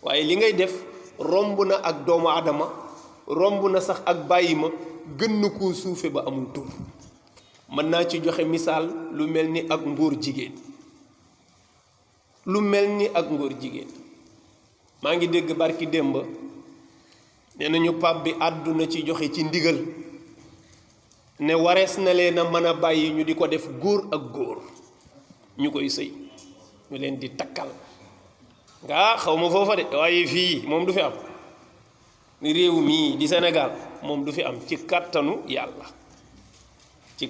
waaye li ngay def romb na ak doomu aadama romb na sax ak bàyyi ma gën na koo suufe ba amul tur. mën naa ci joxe misaal lu mel ni ak ngóor jigéen maa ngi dégg barki démb nee nañu pap bi àdduna ci joxe ci ndigal ne warees na leen a mën a bàyyi ñu di ko def góor ak góor ñu koy sëy ñu leen di takkal nga xaw ma foofa de waaye fii moom du fi am réew mii di Sénégal moom du fi am ci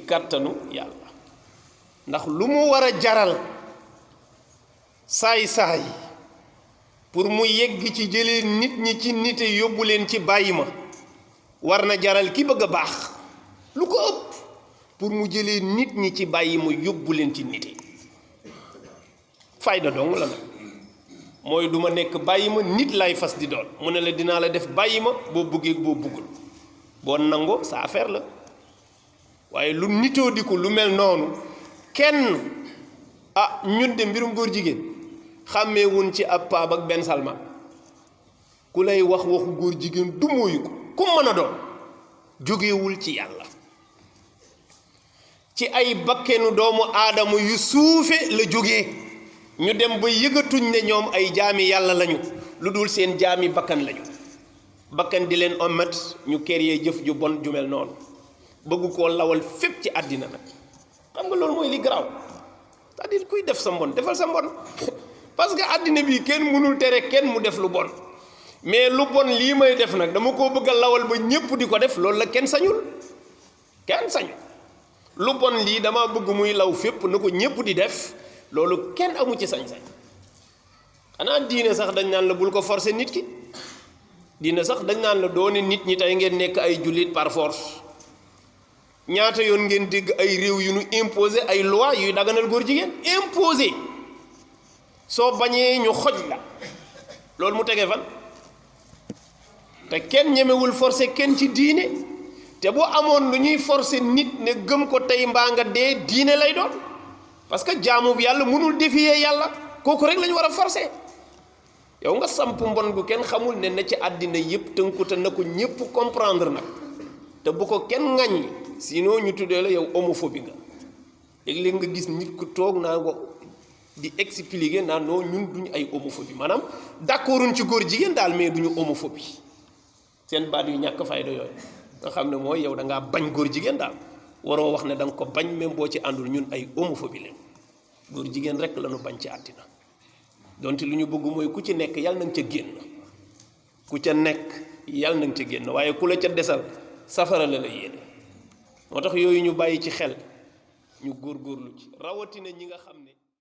kàttanu yàlla ndax lu mu war a jaral saay-saay pour mu yegg ci jëlee nit ñi ci nite yóbbu leen ci bàyyi ma war na jaral ki bëgg a baax lu ko ëpp pour mu jëlee nit ñi ci bàyyi ma yóbbu leen ci nite fayda dong la nag mooy du ma nekk bàyyi ma nit lay fas di doon mu ne la dinaa la def bàyyi ma boo bëggee boo bëggul boo nangoo sa affaire la waaye lu nitoo di ko lu mel noonu kenn ñun de mbirum góor jigéen xàmmeewuñ ci ab paab ak benn salma ku lay wax waxu góor jigéen du mooyu ko ku mën a doon jógewul ci yàlla ci ay bakkenu doomu aadama yu suufe la jógee ñu dem ba yëgatuñ ne ñoom ay jaami yàlla lañu lu dul seen jaami bakkan lañu bakkan di leen omet ñu créer jëf ju bon ju mel noonu bëgg koo lawal fépp ci àddina nag xam nga loolu mooy li garaaw c'est-à-dire kuy def sa mbon defal sa mbon parce que àddina bi kenn mënul tere kenn mu def lu bon mais lu bon lii may def nag dama koo bëgg a lawal ba ñépp di ko def loolu la kenn sañul lu bon lii dama bëgg muy law fépp na ko ñépp di def loolu kenn amu ci sañ-sañ xanaa diine sax dañ naan la bul ko forcer nit ki diine sax dañ naan la doone nit ñi tey ngeen nekk ay jullit par force ñaata yoon ngeen dégg ay réew yu nu imposé ay loi yuy daganal góor jigéen imposé soo bañee ñu xoj la loolu mu tegee fan te kenn ñemewul forcer kenn ci diine te bu amoon lu ñuy forcer nit ne gëm ko tey mbaa nga dee diine lay doon parce que jaamu bi yàlla mënul défier yàlla kooku rek la ñu war a forcer yow nga samp mbon gu kenn xamul ne ci àddina yëpp tënku te na ko ñëpp comprendre nag te bu ko kenn ŋaññi sinon ñu tuddee la yow homophobie nga léeg-léeg nga gis nit ku toog naa ko di expliquer naan non ñun duñu ay homophobie maanaam d'accorduñ ci góor jigéen daal mais duñu homophobie seen baat yu ñàkk fayda yooyu nga xam ne mooy yow da ngaa bañ góor jigéen daal waroo wax ne da nga ko bañ même boo ci àndul ñun ay homophobie leen góor jigéen rek la ñu bañ ci àddina donte lu ñu bëgg mooy ku ci nekk yàlla na nga ca génn ku ca nekk yàlla na nga ca génn waaye ku la ca desal safara la yéene moo tax yooyu ñu bàyyi ci xel ñu góorgóorlu ci rawatina ñi nga xam ne